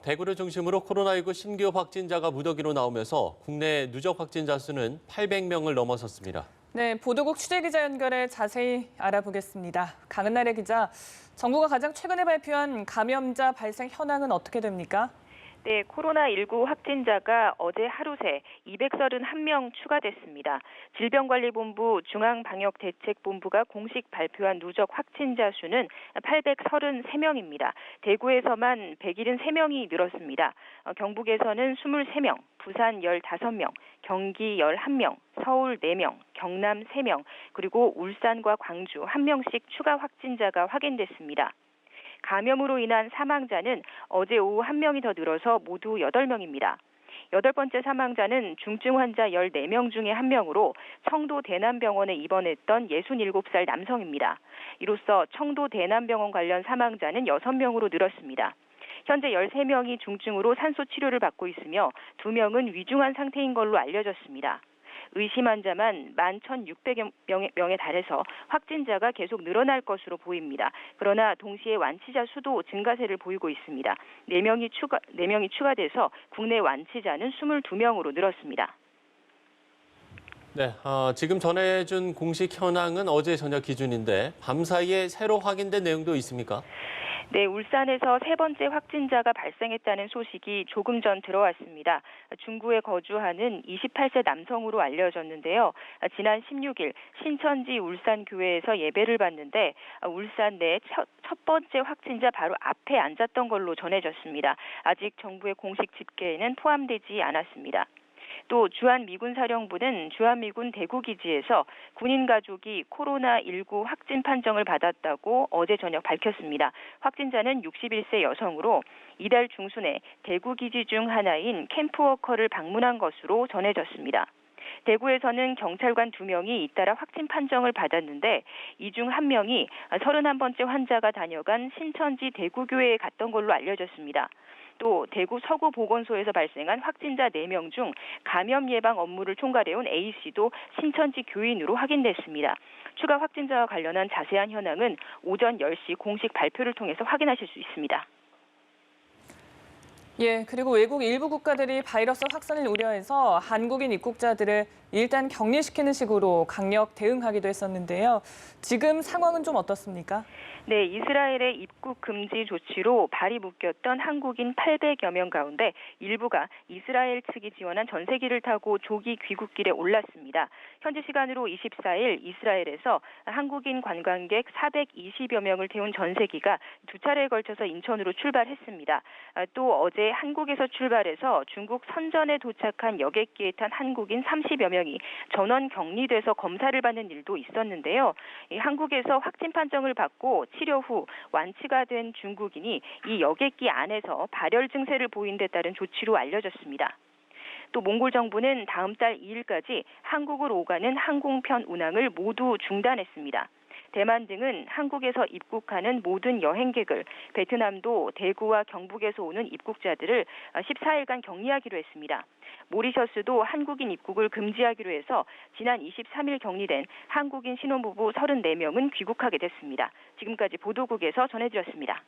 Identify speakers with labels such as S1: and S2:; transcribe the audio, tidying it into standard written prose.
S1: 대구를 중심으로 코로나19 신규 확진자가 무더기로 나오면서 국내 누적 확진자 수는 800명을 넘어섰습니다.
S2: 네, 보도국 취재기자 연결해 자세히 알아보겠습니다. 강은나래 기자, 정부가 가장 최근에 발표한 감염자 발생 현황은 어떻게 됩니까?
S3: 네, 코로나19 확진자가 어제 하루 새 231명 추가됐습니다. 질병관리본부 중앙방역대책본부가 공식 발표한 누적 확진자 수는 833명입니다. 대구에서만 173명이 늘었습니다. 경북에서는 23명, 부산 15명, 경기 11명, 서울 4명, 경남 3명, 그리고 울산과 광주 1명씩 추가 확진자가 확인됐습니다. 감염으로 인한 사망자는 어제 오후 1명이 더 늘어서 모두 8명입니다. 여덟 번째 사망자는 중증 환자 14명 중에 1명으로 청도 대남병원에 입원했던 67살 남성입니다. 이로써 청도 대남병원 관련 사망자는 6명으로 늘었습니다. 현재 13명이 중증으로 산소 치료를 받고 있으며 2명은 위중한 상태인 걸로 알려졌습니다. 의심 환자만 11,600명에 달해서 확진자가 계속 늘어날 것으로 보입니다. 그러나 동시에 완치자 수도 증가세를 보이고 있습니다. 4명이 추가돼서 국내 완치자는 22명으로 늘었습니다.
S1: 네, 지금 전해준 공식 현황은 어제 저녁 기준인데 밤 사이에 새로 확인된 내용도 있습니까?
S3: 네, 울산에서 세 번째 확진자가 발생했다는 소식이 조금 전 들어왔습니다. 중구에 거주하는 28세 남성으로 알려졌는데요. 지난 16일 신천지 울산교회에서 예배를 받는데 울산 내 첫 번째 확진자 바로 앞에 앉았던 걸로 전해졌습니다. 아직 정부의 공식 집계에는 포함되지 않았습니다. 또 주한미군사령부는 주한미군 대구기지에서 군인 가족이 코로나19 확진 판정을 받았다고 어제 저녁 밝혔습니다. 확진자는 61세 여성으로 이달 중순에 대구기지 중 하나인 캠프워커를 방문한 것으로 전해졌습니다. 대구에서는 경찰관 2명이 잇따라 확진 판정을 받았는데 이 중 1명이 31번째 환자가 다녀간 신천지 대구교회에 갔던 걸로 알려졌습니다. 또 대구 서구보건소에서 발생한 확진자 4명 중 감염 예방 업무를 총괄해온 A씨도 신천지 교인으로 확인됐습니다. 추가 확진자와 관련한 자세한 현황은 오전 10시 공식 발표를 통해서 확인하실 수 있습니다.
S2: 예, 그리고 외국 일부 국가들이 바이러스 확산을 우려해서 한국인 입국자들을 일단 격리시키는 식으로 강력 대응하기도 했었는데요. 지금 상황은 좀 어떻습니까?
S3: 네, 이스라엘의 입국 금지 조치로 발이 묶였던 한국인 800여 명 가운데 일부가 이스라엘 측이 지원한 전세기를 타고 조기 귀국길에 올랐습니다. 현지 시간으로 24일 이스라엘에서 한국인 관광객 420여 명을 태운 전세기가 2차례에 걸쳐서 인천으로 출발했습니다. 또 어제 한국에서 출발해서 중국 선전에 도착한 여객기에 탄 한국인 30여 명이 전원 격리돼서 검사를 받는 일도 있었는데요. 한국에서 확진 판정을 받고 치료 후 완치가 된 중국인이 이 여객기 안에서 발열 증세를 보인 데 따른 조치로 알려졌습니다. 또 몽골 정부는 다음 달 2일까지 한국으로 오가는 항공편 운항을 모두 중단했습니다. 대만 등은 한국에서 입국하는 모든 여행객을, 베트남도 대구와 경북에서 오는 입국자들을 14일간 격리하기로 했습니다. 모리셔스도 한국인 입국을 금지하기로 해서 지난 23일 격리된 한국인 신혼부부 34명은 귀국하게 됐습니다. 지금까지 보도국에서 전해드렸습니다.